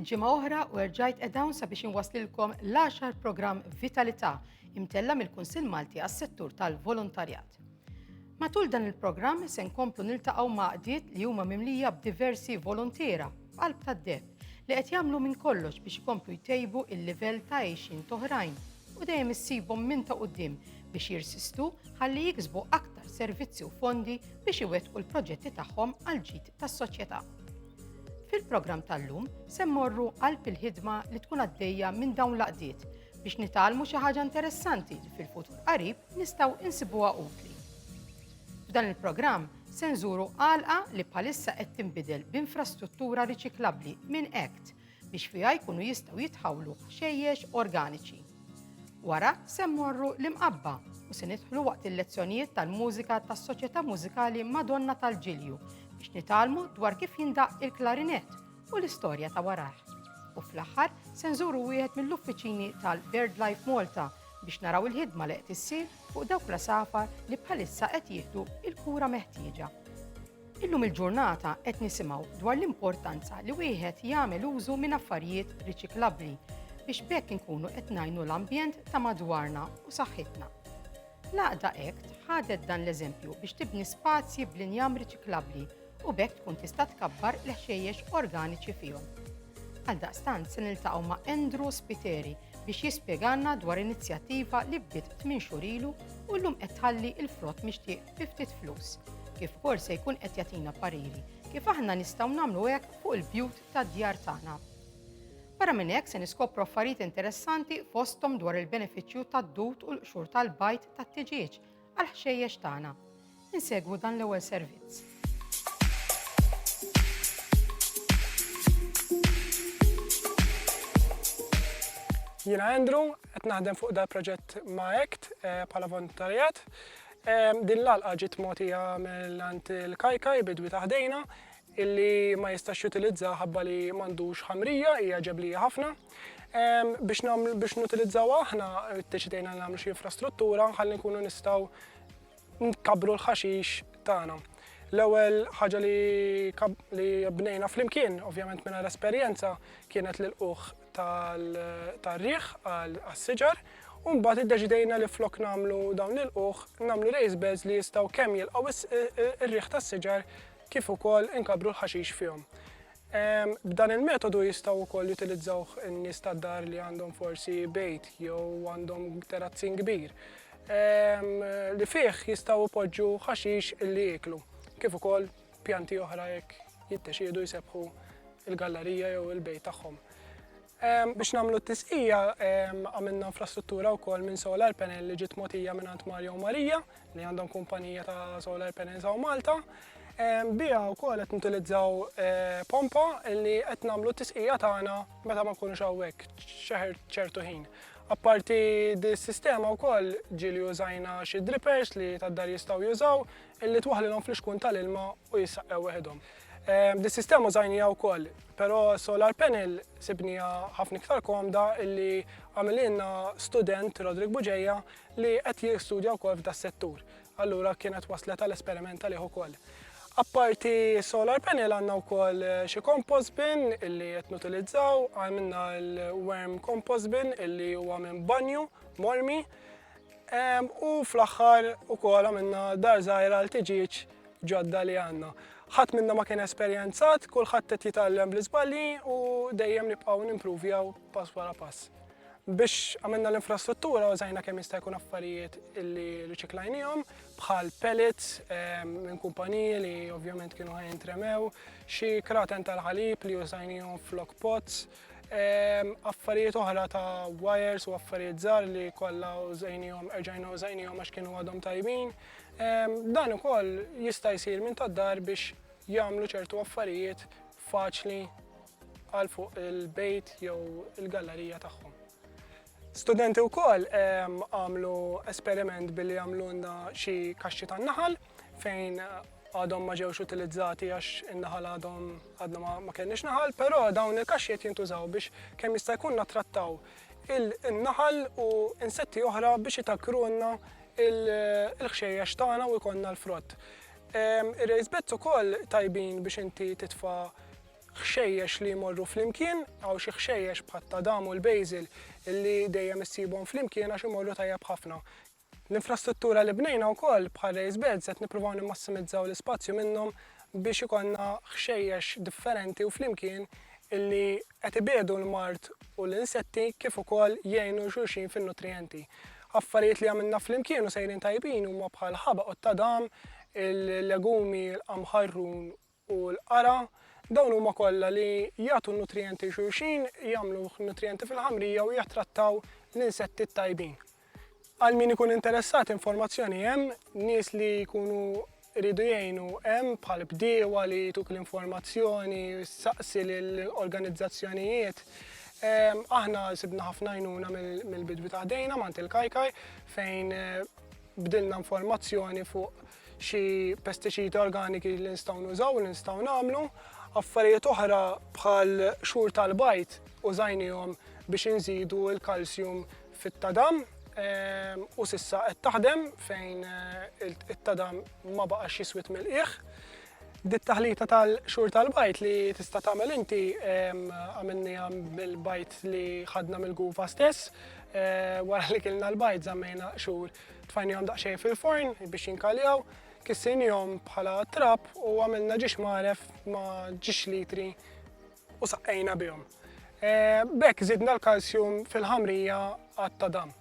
Ftit ġimgħa oħra u rġajt edawn sabiex inwaslilkom l-10 programm Vitalita imtella mill-Kunsill Malti għas-settur tal-volontarjat. Matul dan il-programm se nkomplu niltaqgħu ma' qdiet li huma mimlija b'diversi volontiera b'qalb tad-deheb li qed jagħmlu minn kollox biex ikomplu jtejbu il-livell ta' għejxin toħrajn u dejjem issibhom minn ta' quddiem biex jirsistu ħalli jiksbu aktar servizzi u fondi biex iwettqu l-proġetti tagħhom għal ġid tas-soċjetà. Fil-programm tal-lum se mmorru qalb il-ħidma li tkun għaddejja minn dawn l-qdiet biex nitgħallmu xi ħaġa interessanti li fil-futur qarib nistgħu insibuha utli. F'dan il-programm se nżuru għalqa li bħalissa qed tinbidel b'infrastruttura riċiklabbli minn ACT biex fiha jkunu jistgħu jitħawlu xejjex organiċi. Wara se mmorru l-imqabba u se nidħlu waqt il-lezzjonijiet tal-mużika tas-Soċjetà Mużikali Madonna tal-Ġilju biex nitgħallmu dwar kif jindaq il-klarinett u l-istorja ta' warah. U fl-aħħar se nżuru wieħed mill-uffiċini tal-BirdLife Malta biex naraw il-ħidma li qed issir fuq dawk l-asafar li bħalissa qed jieħdu il-kura meħtieġa. Illum il-ġurnata qed nisimgħu dwar l-importanza li wieħed jagħmel użu minn affarijiet riċiklabbli biex bekk inkunu qed ngħinu l-ambjent ta' madwarna u saħħitna. L-għaqda ACT ħadet dan l-eżempju biex tibni spazji b'linjam riċiklabbli u bekk tkun tista' tkabbar l-ħxejjex organiċi fihom. Għaldaqstant se niltaqgħu ma' Andrew Spiteri biex jispjegalna dwar inizjattiva li bdiet 8 xhur ilu u llum qed tħalli l-frott mixtieq bi ftit flus. Kif ukoll se jkun qed jagħtina pariri kif aħna nistgħu nagħmlu hekk fuq il-bjut tad-djar tagħna. Barra minn hekk se niskopru affarijiet interessanti fosthom dwar il-benefiċċju tad-dut u l-qxur tal-bajt tat-tiġiġ għal ħxejjex tagħna. Insegwu dan l-ewwel servizz. Jiena Andrew, qed naħdem fuq dal proġett ma' ACT bħala volontarjat. Din l-għalqa ġiet mogħtija mill-ant il-kajkaj bidwi ta' ħdejna illi ma jistax jutilizza ħabba li m'għandux ħamrija hija ġeblija ħafna. Biex nutilizzaw aħna ddeċidejna nagħmlu xi infrastruttura ħalli nkunu nistgħu nkabbru l-ħaxix tagħna. L-ewwel ħaġa li bnejna flimkien, ovvjament minn l-esperjenza, kienet l-uħ tar-riħ għas-siġar, u mbagħad iddeċidejna li flok nagħmlu dawn il-uħ nagħmlu raised beds li jistgħu kemm jilqgħu ir-riħ tas-siġar kif ukoll inkabru l-ħaxix fihom. B'dan il-metodu jistgħu wkoll jutilizzawh in-nies tad-dar li għandhom forsi bejt jew għandhom terazzin kbir. Li fih jistgħu jpoġġu ħaxix illi jieklu. Kif ukoll pjanti oħra jekk jittexiedu jsebħu il-gallerija jew il-bejt tagħhom. Biex nagħmlu t-tisqija għamilna infrastruttura wkoll minn solar panel li ġiet mogħtija mingħand Marja u Marija li għandhom kumpanija ta' solar panels hawn Malta. Biha wkoll qed nutilizzaw pompa li qed nagħmlu t-tisqija tagħna meta ma nkunux hawnhekk ċertu ħin. Apparti dis-sistema wkoll ġieli użajna xi drippers li tad-dar jistgħu jużaw illi twaħħlilhom fl-ixkun tal-ilma u jissaqqew weħedhom. Dis-sistema użajnija wkoll, però solar panel sibnija ħafna iktar komda illi għamililna student Rodrik Buġejja li qed jistudja wkoll f'da settur. Allura kienet waslet għall-esperiment għalih ukoll. Apparti solar panel għandna wkoll xi compost bin illi qed nutilizzaw, għamilna l-worm compost bin illi huwa minn banju mormi u fl-aħħar ukoll għamilna dar żgħira għal tiġiġ ġodda li għandna. Ħadd minnha ma kien esperjenzat, kulħadd qed jitgħallem bl-iżbalji u dejjem nibqgħu nimprovjaw pass wara pass. Biex għamilna l-infrastruttura użajna kemm jista' jkun affarijiet illi riċiklajnihom bħal pellets minn kumpaniji li ovvjament kienu ħajintremew, xi kraten tal-ħalib li użajnihom flok pots, affarijiet oħra ta' wires u affarijiet żgħar li kollha erġajna użajnihom għax kienu għadhom tajbin. Dan ukoll jista' jsir minn tad-dar biex jagħmlu ċertu affarijiet faċli għal fuq il-bejt jew il-gallerija tagħhom. Studenti wkoll għamlu esperiment billi għamlulna xi kaxxi tan-naħal fejn għadhom ma ġewx utilizzati għax in-naħal għadna ma kenniex naħal, però dawn il-kaxxiet jintużaw biex kemm jista' jkun nattrattaw il-naħal u insetti oħra biex itakrulna il-ħxejjex tagħna u jkollna l-frott. Ir-raised beds ukoll tajbin biex inti titfa' xejjex li jmorru flimkien, għaw xi xejjex bħat tadam u l-basil illi dejjem issibhom flimkien għax imorru tajjeb ħafna. L-infrastruttura li bnejna wkoll bħal raised beds qed nippruvaw nimmassimizzaw l-ispazju minnhom biex ikollna xejjex differenti u flimkien illi qed ibiedu l-mart u l-insetti kif ukoll jgħinu xulxin fin-nutrijenti. Affarijiet li għamilna flimkien u sejrin tajbin huma bħal ħabaq u tadam, il-legumi, l-qamħarrun u l-qara, dawn huma kollha li jagħtu n-nutrijenti xulxin, jagħmlu n-nutrijenti fil-ħamrija u jattrattaw l-insetti tajbin. Għal min ikun interessat informazzjoni hemm, nies li jkunu rridu jgħinu hemm bħal bdiewa li tuk l-informazzjoni, saqsi l-organizzazzjonijiet. Aħna sibna ħafna għajnuna mill-bidwi ta' ħdejna mant il-kajkaj fejn bdilna informazzjoni fuq xi pestiċidi organiki li nistgħu nużaw li nistgħu nagħmlu. Affarijiet oħra bħal xhur tal-bajt użajnihom biex inżidu l-kalsjum fit-tadam u s'issa qed taħdem fejn it-tadam ma baqax jiswit mill-qiegħ. Dit-taħlita tal-xhur tal-bajt li tista' tagħmel inti għamilniha bil-bajt li ħadna mill-guva stess, wara li kilna l-bajt żammejna xhur tfajnihom daqsxejn fil-forn biex jinkaljaw, kissinihom bħala trapp u għamilna ġiex maref ma' ġiex litri u saqqejna bihom. B'hekk żidna l-kalsjum fil-ħamrija għat-tadam.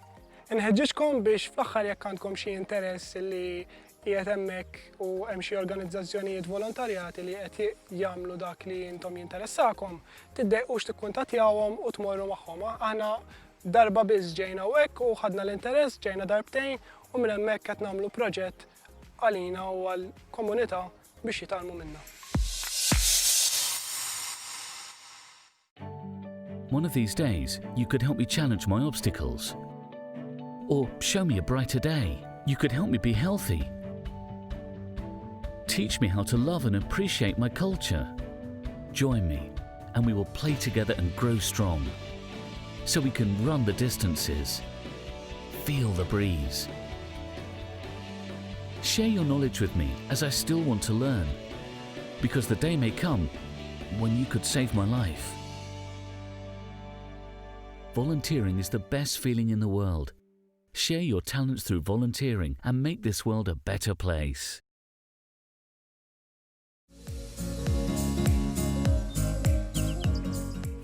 Inħeġġiġkom biex fl-aħħar jekk għandkom xi interess li qiegħed hemmhekk u hemm xi organizzazzjonijiet volontarjati li qed jagħmlu dak li intom jinteressakom, tiddejqux tikkuntattjawhom u tmorru magħhom. Aħna darba biss ġejna hekk u ħadna l-interess, ġejna darbtejn u minn hemmhekk qed nagħmlu proġett għalina u għall-komunità biex jitalmu minnha. One of these days, you could help me challenge my obstacles. Or show me a brighter day. You could help me be healthy. Teach me how to love and appreciate my culture. Join me, and we will play together and grow strong. So we can run the distances, feel the breeze. Share your knowledge with me as I still want to learn, because the day may come when you could save my life. Volunteering is the best feeling in the world. Share your talents through volunteering and make this world a better place.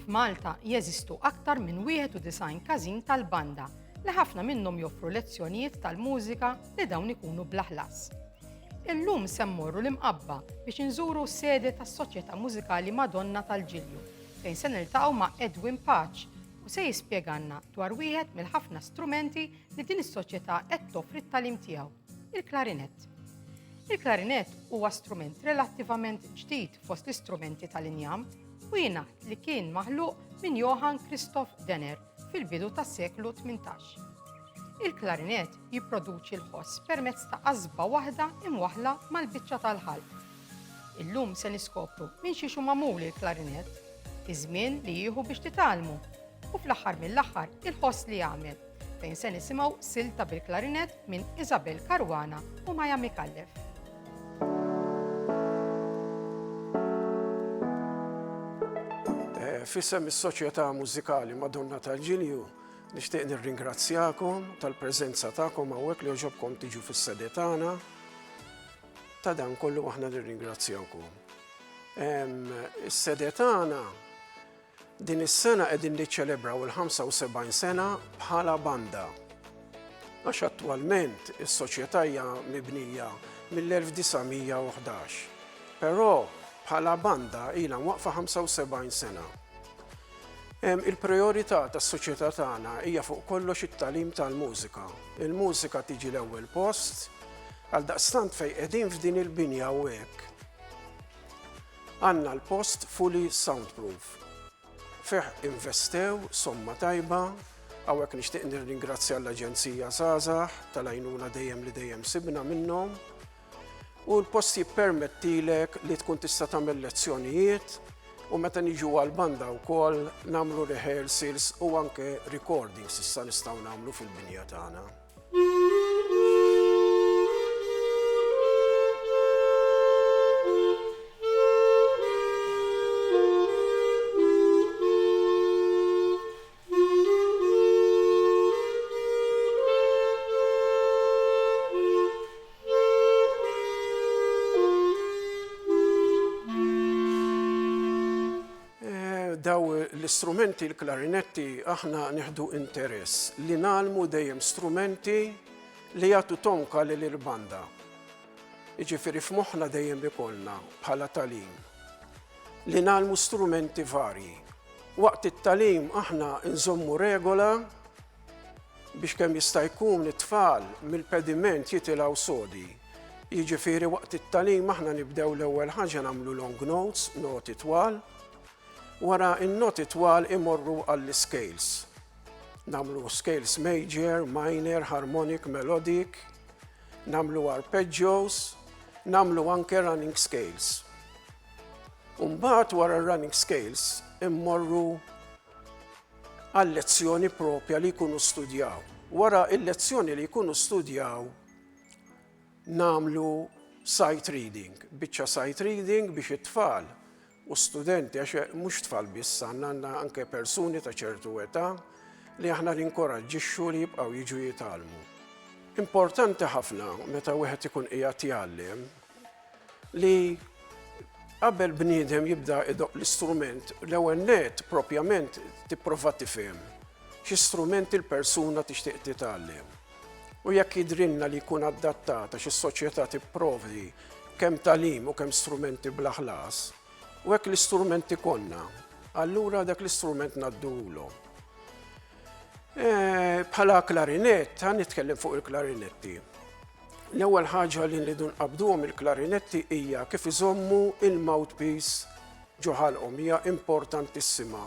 F'Malta jeżistu aktar minn 91 każin tal-banda li ħafna minnhom joffru lezzjonijiet tal-mużika li dawn ikunu bla ħlas. Illum se mmorru l-imqabba biex inżuru sede tas-Soċjetà Mużikali Madonna tal-Ġilju fejn se niltaqgħu ma' Edwin Paċ u se jispjegalna dwar wieħed mill-ħafna strumenti li din is-soċjetà qed toffri t-tagħlim tiegħu, il-klarinett. Il-klarinett huwa strument relattivament ġdid fost l-istrumenti tal-injam u jingħad li kien maħluq minn Johann Christoph Denner fil-bidu tas-seklu 18. Il-klarinett jipproduċi l-ħoss permezz ta' qasba waħda imwaħla mal-biċċa tal-ħalq. Illum se niskopru minn xi magħmul il-klarinett, iż-żmien li jieħu biex titgħallmu u fl-aħħar mill-aħħar il-ħoss li jagħmel fejn se nisimgħu silta bil-klarinett minn Isabel Karwana u Maja Mikallef. Fissem is-Soċjetà Mużikali Madonna tal-Ġilju nixtieq nirringrazzjakom tal-preżenza tagħkom hawnhekk li ġobkom tiġu fis-sede tagħna. Ta' dan kollu aħna nirringrazzjawkom. Is-sede tagħna din is-sena qegħdin niċċelebraw il-75 sena bħala banda. Għax attwalment is-soċjetà hija mibnija mill-1911. Però bħala banda ilha waqfa 75 sena. Il-priorità tas-soċjetà tagħna hija fuq kollox it-tagħlim tal-mużika. Il-mużika tiġi l-ewwel post, għaldaqstant fejn qegħdin f'din il-binja u hekk. Għandna l-post fully soundproof. Fih investew somma tajba, hawnhekk nixtieq nirringrazzja l-Aġenzija Żgħażagħ tal-għajnuna dejjem li dejjem sibna minnhom. U l-post jippermettilek li tkun tista' tagħmel lezzjonijiet u meta niġu għall-banda wkoll nagħmlu rehearsals u anke recordings issa nistgħu nagħmlu fil-binja tagħna. l-istrumenti l-klarinetti aħna nieħdu interess li nagħmlu dejjem strumenti li jagħtu tonka lill-banda. Jiġifieri f'moħħna dejjem ikollna bħala tagħlim li nagħmlu strumenti varji. Waqt it-tagħlim aħna nżommu regola biex kemm jista' jkun it-tfal mill-pediment jitilgħu sodi. Jiġifieri waqt it-tagħlim aħna nibdew l-ewwel ħaġa nagħmlu long notes, noti twal, wara n-noti twal imorru għall-scales. Nagħmlu scales major, minor, harmonic, melodic, nagħmlu arpeggios, nagħmlu anke running scales. Mbagħad wara running scales immorru għal-lezzjoni propja li jkunu studjaw. Wara il-lezzjoni li jkunu studjaw nagħmlu sight reading, biċċa sight reading biex it-tfal u studenti, għax mhux tfal biss għandna anke persuni ta' ċertu età li aħna ninkoraġġixxu li jibqgħu jiġu jitgħallmu. Importanti ħafna meta wieħed ikun qiegħed jgħallem li qabel bniedem jibda idoq l-istrument, l-ewwel net propjament tipprova tifhem x'istrumenti l-persuna tixtieq titgħallem. U jekk jidrilna li jkun adattata x'is-soċjetà tipprovdi kemm tagħlim u kemm strumenti bla ħlas, u hekk l-istrumenti konna, allura dak l-istrument naddulhom. Bħala klarinett, ħan nitkellem fuq il-klarinetti. L-ewwel ħaġa li nridu nqabduhom il-klarinetti hija kif iżommu il-mouthpiece ġo ħalqhom hija importantissima.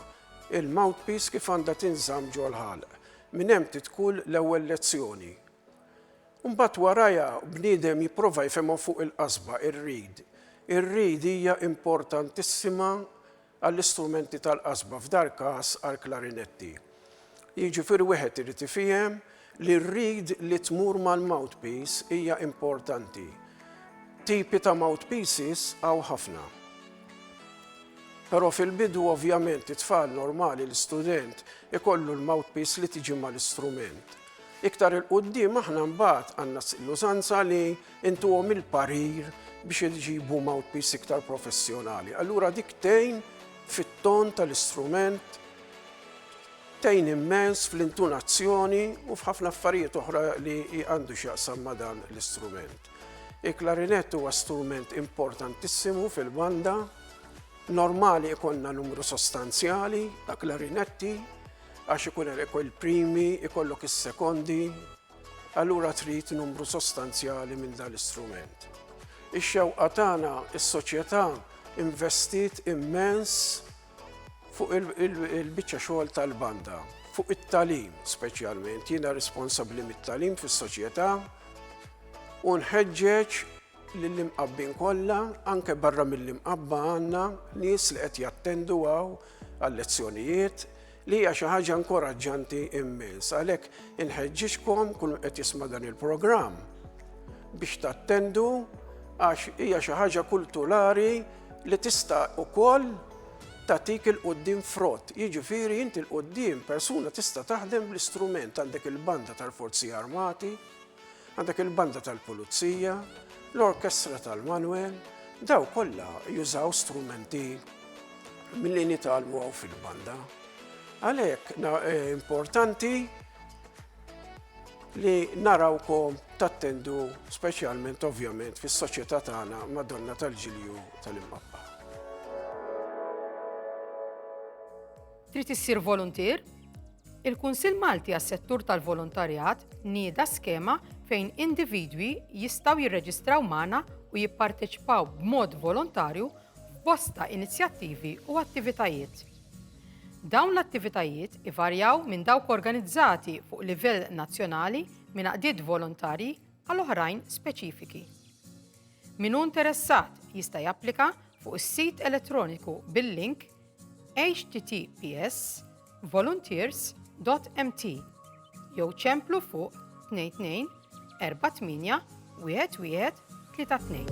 Il-mouthpiece kif għandha tinżamm ġo l-ħalq. Minn hemm titkun l-ewwel lezzjoni. Mbagħad warajja bniedem jipprova jfhemhom fuq il-qasba, ir-reed. Ir-reed hija importantissima għall-istrumenti tal-qasba, f'dar każ għall-klarinetti. Jiġifieri wieħed irid ifhem li r-reed li tmur mal-mouthpiece hija importanti. Tipi ta' mouthpieces hawn ħafna. Però fil-bidu ovvjament it-tfal normali l-istudent ikollu l-mouthpiece li tiġi mal-istrument. Iktar il-qudiem aħna mbagħad għandna l-użanza li intuhom il-parir biex iġibu mouthpiece iktar professjonali. Allura dik tgħin fit-ton tal-istrument, tgħin immens fl-intunazzjoni u f'ħafna affarijiet oħra li għandu x'jaqsam ma' dan l-istrument. Il-klarinett huwa strument importantissimu fil-banda, normali ikollna numru sostanzjali ta' klarinetti, għax ikun il-primi, ikollok is-sekondi, allura trid numru sostanzjali minn dan l-istrument. Ix-xewqa tagħna, is-soċjetà investit immens fuq il-biċċa xogħol tal-banda, fuq it-tagħlim speċjalment. Jiena responsabbli mit-tagħlim fis-soċjetà u nħeġġeġ lill-imqabbin kollha, anke barra mill-imqabba għandna nies li qed jattendu għal-lezzjonijiet li hija xi ħaġa inkoraġġanti immens. Għalhekk inħeġġixkom kull qed jisma' dan il-programm biex tattendu għax hija xi ħaġa kulturali li tista' ukoll tagħtik il-quddiem frott. Jiġifieri inti l-quddiem persuna tista' taħdem bl-istrument għandek il-banda tal-Forzi Armati, għandek il-banda tal-Pulizija, l-Orkestra tal-Manwel, daw kollha jużaw strumenti milli nitgħallmu hawn fil-banda. Għalhekk importanti li narawkom tattendu speċjalment ovvjament fis-soċjetà tagħna Madonna tal-Ġilju tal-Imqabba. Trid issir volunteer? Il-Kunsill Malti għas-settur tal-volontarjat nieda skema fejn individwi jistgħu jirreġistraw magħna u jipparteċipaw b'mod volontarju f'bosta inizjattivi u attivitajiet. Dawn l-attivitajiet ivarjaw minn dawk organizzati fuq livell nazzjonali minn għaqdiet volontarji għal oħrajn speċifiki. Min hu interessat jista' japplika fuq is-sit elettroniku bil-link https://volunteers.mt jew ċemplu fuq 22 48 11 32.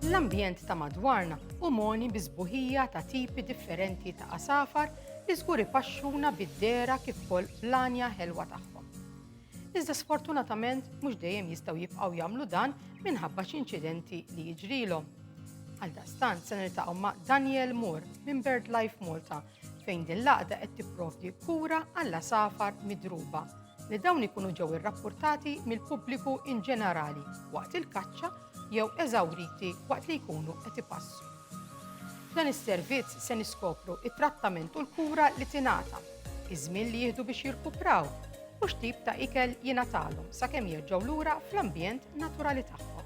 L-ambjent ta' madwarna umoni bi żbuħija ta' tipi differenti ta' qasafar li żgur ipaxxuna bid-dera kif ukoll blanja ħelwa tagħhom. Iżda sfortunatament mhux dejjem jistgħu jibqgħu jagħmlu dan minħabba xi inċidenti li jiġrilhom. Għaldaqstant se niltaqgħu ma' Daniel Moore minn BirdLife Malta fejn din l-għaqda qed tipprovdi kura għall safar midruba li dawn ikunu ġew irrappurtati mill-pubbliku in ġenerali waqt il-kaċċa jew eżawriti waqt li jkunu qed ipassu. F'dan is-servizz se niskopru it-trattament u l-kura li tingħata, iż-żmien li jieħdu biex jirkupraw u x'tip ta' ikel jingħatalhom sakemm jerġgħu lura fl-ambjent naturali tagħhom.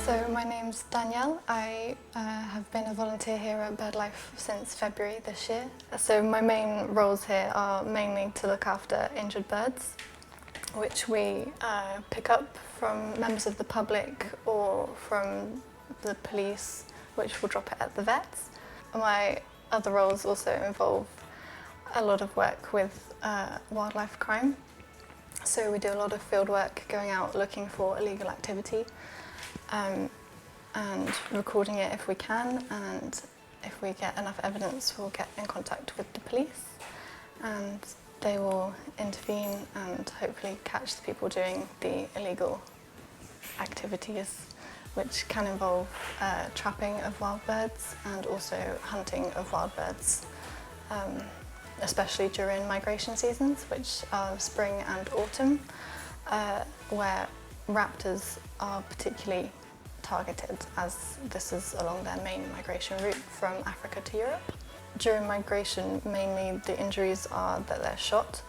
So my name's Danielle. I have been a volunteer here at BirdLife since February this year. So my main roles here are mainly to look after injured birds, which we pick up from members of the public or from the police, which will drop it at the vets. My other roles also involve a lot of work with wildlife crime. So we do a lot of field work, going out looking for illegal activity and recording it if we can, and if we get enough evidence we'll get in contact with the police and they will intervene and hopefully catch the people doing the illegal activities, which can involve trapping of wild birds and also hunting of wild birds, especially during migration seasons, which are spring and autumn, where raptors are particularly targeted, as this is along their main migration route from Africa to Europe. During migration, mainly the injuries are that they're shot,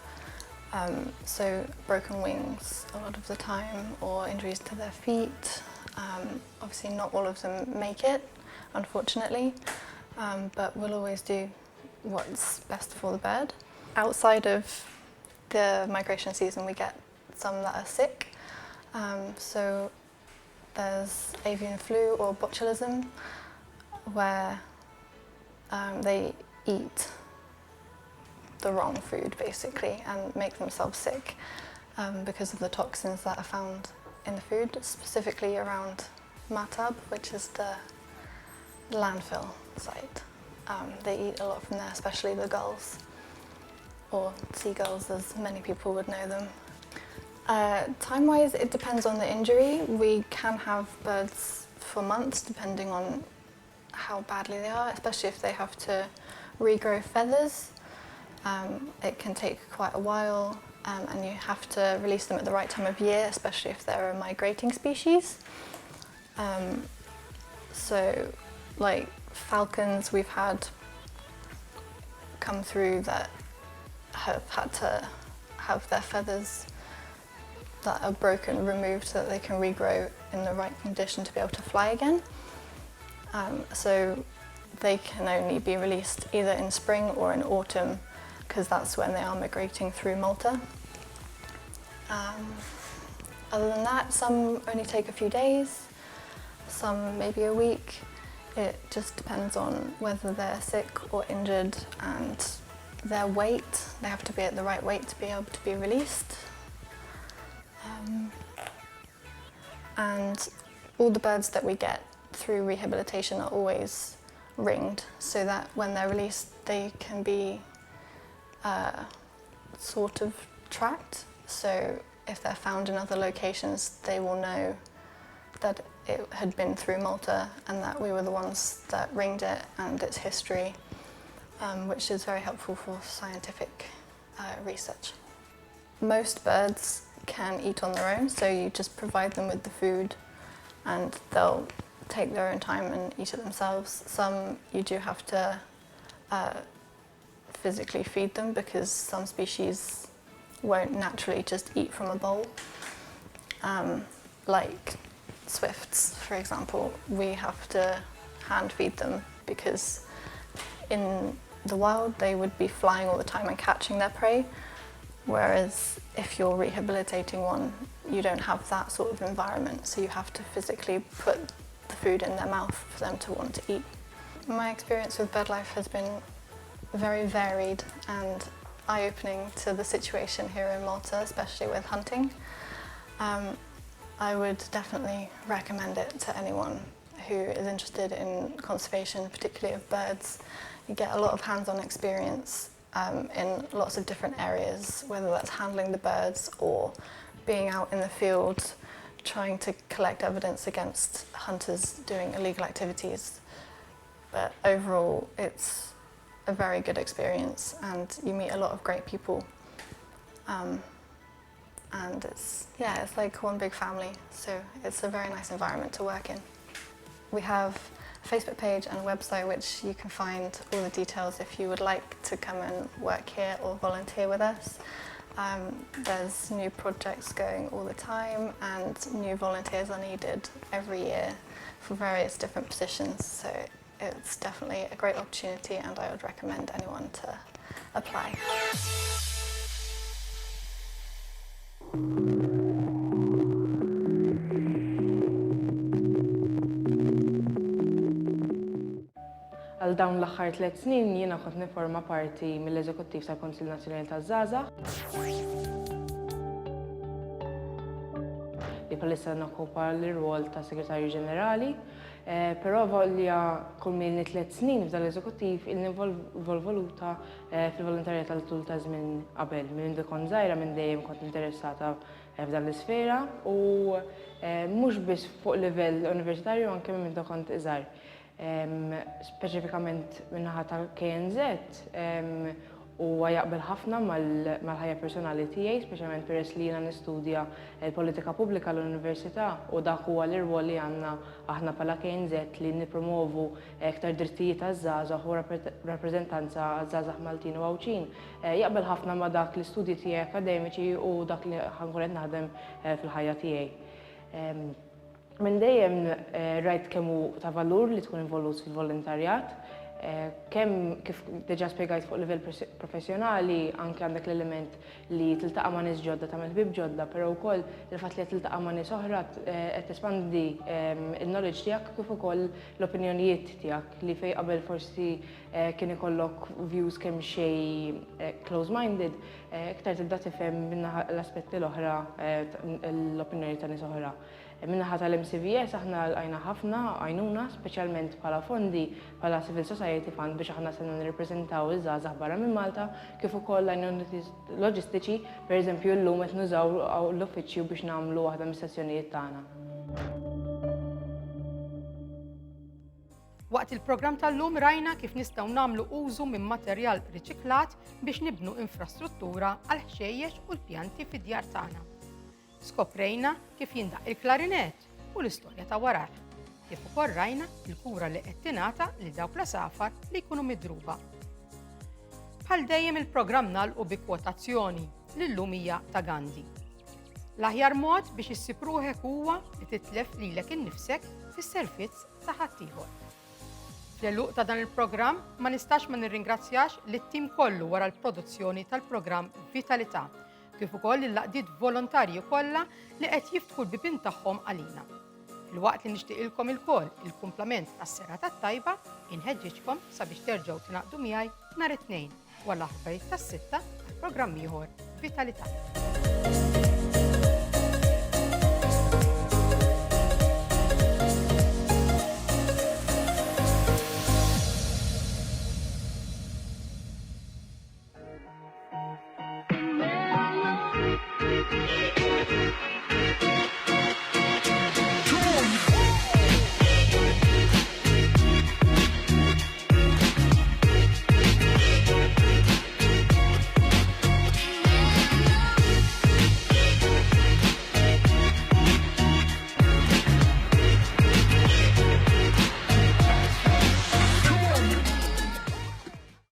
so broken wings a lot of the time, or injuries to their feet. Obviously not all of them make it, unfortunately, but we'll always do what's best for the bird. Outside of the migration season, we get some that are sick. So there's avian flu or botulism, where they eat the wrong food basically and make themselves sick because of the toxins that are found in the food, specifically around Matab, which is the landfill site. They eat a lot from there, especially the gulls, or seagulls as many people would know them. Time-wise, it depends on the injury. We can have birds for months depending on how badly they are, especially if they have to regrow feathers. It can take quite a while, and you have to release them at the right time of year, especially if they're a migrating species. So, like falcons, we've had come through that have had to have their feathers that are broken removed so that they can regrow in the right condition to be able to fly again. So they can only be released either in spring or in autumn, because that's when they are migrating through Malta. Other than that, some only take a few days, some maybe a week. It just depends on whether they're sick or injured and their weight. They have to be at the right weight to be able to be released. And all the birds that we get through rehabilitation are always ringed, so that when they're released they can be sort of tracked. So if they're found in other locations, they will know that it had been through Malta and that we were the ones that ringed it and its history, which is very helpful for scientific research. Most birds can eat on their own, so you just provide them with the food and they'll take their own time and eat it themselves. Some you do have to physically feed them, because some species won't naturally just eat from a bowl. Like swifts, for example, we have to hand feed them, because in the wild they would be flying all the time and catching their prey, whereas if you're rehabilitating one, you don't have that sort of environment, so you have to physically put the food in their mouth for them to want to eat. My experience with BirdLife has been very varied and eye-opening to the situation here in Malta, especially with hunting. I would definitely recommend it to anyone who is interested in conservation, particularly of birds. You get a lot of hands-on experience in lots of different areas, whether that's handling the birds or being out in the field, trying to collect evidence against hunters doing illegal activities. But overall, it's a very good experience and you meet a lot of great people. And it's like one big family, so it's a very nice environment to work in. We have a Facebook page and a website which you can find all the details if you would like to come and work here or volunteer with us. There's new projects going all the time and new volunteers are needed every year for various different positions, so it's definitely a great opportunity and I would recommend anyone to apply. Għal dawn l-aħħar 3 snin jiena kont nifforma parti mill-Eżekuttiv tal-Kunsill Nazzjonali taż-Żgħażagħ. Li bħalissa nokkupa l-irwol ta' Segretarju Ġenerali, però volja kull minni 3 snin f'dan l-Eżekuttiv involvoluta fil-volontarjat tal-tul ta' żmien qabel. Minn kont żgħira minn dejjem kont interessata f'dan l-isfera u mhux biss fuq livell universitarju anke minn kont iżgħar. Speċifikament minnaħa tal-KNZ u jaqbel ħafna mal-ħajja personali tiegħi, speċjalment peress li jiena nistudja l-politika pubblika l-Università u dak huwa l-irwol li għandna aħna bħala KNZ li nippromovu iktar drittijiet għaż-żgħażagħ u rappreżentanza għaż-żgħażagħ Maltin u Għawċin. Jaqbel ħafna ma' dak l-istudji tiegħi akademiċi u dak li ħankun qed naħdem fil-ħajja tiegħi. Minn dejjem rajt kemm hu ta' valur li tkun involut fil-volontarjat, kemm kif diġà spjegajt fuq livell professjonali anke għandek l-element li tiltaqa' ma' nies ġodda tagħmel ħbieb ġodda, però wkoll il-fatt li tiltaqa' ma' nies oħra qed tespandi il-knowledge tiegħek kif ukoll l-opinjonijiet tiegħek li fejn qabel forsi kien ikollok views kemm xejn close-minded, iktar tibda tifhem minnaħa l-aspetti l-oħra l-opinjoni ta' nies oħra. Minnaħa tal-MCVS aħna għajna ħafna għajnuna, speċjalment bħala fondi bħala Civil Society Fund biex aħna se nirrepreżentaw iż-żgħażagħ barra minn Malta, kif ukoll għajnuniet loġistiċi, pereżempju llum qed nużaw l-uffiċċju biex nagħmlu waħda mis-sessjonijiet tagħna. Waqt il-programm tal-lum rajna kif nistgħu nagħmlu użu minn materjal riċiklat biex nibnu infrastruttura għal ħxejjex u l-pjanti fid-djar tagħna. Skoprejna kif jindaq il-klarinet u l-istorja ta' warar. Kif ukoll rajna il-kura li qed tingħata li dawk l-asafar li jkunu midruba. Bħal dejjem il-programm nagħlqu bi kwotazzjoni li llum hija ta' Gandhi. L-aħjar mod biex issib ruħek huwa li titlef lilek innifsek fis-servizz ta' ħaddieħor. Fl-għeluq ta' dan il-programm ma nistax ma nirringrazzjax lit-tim kollu wara l-produzzjoni tal-programm Vitalita, kif ukoll il-laqdiet volontarji kollha li qed jiftħu l-bibien tagħhom għalina. Filwaqt li nixtieqilkom ilkoll il-kumplament tas-serata tajba, inħeġġeġkom sabiex terġgħu tingħaqdu miegħi nhar it-tnejn wara l-aħbarijiet tas-sitta għall-programm ieħor Vitalita.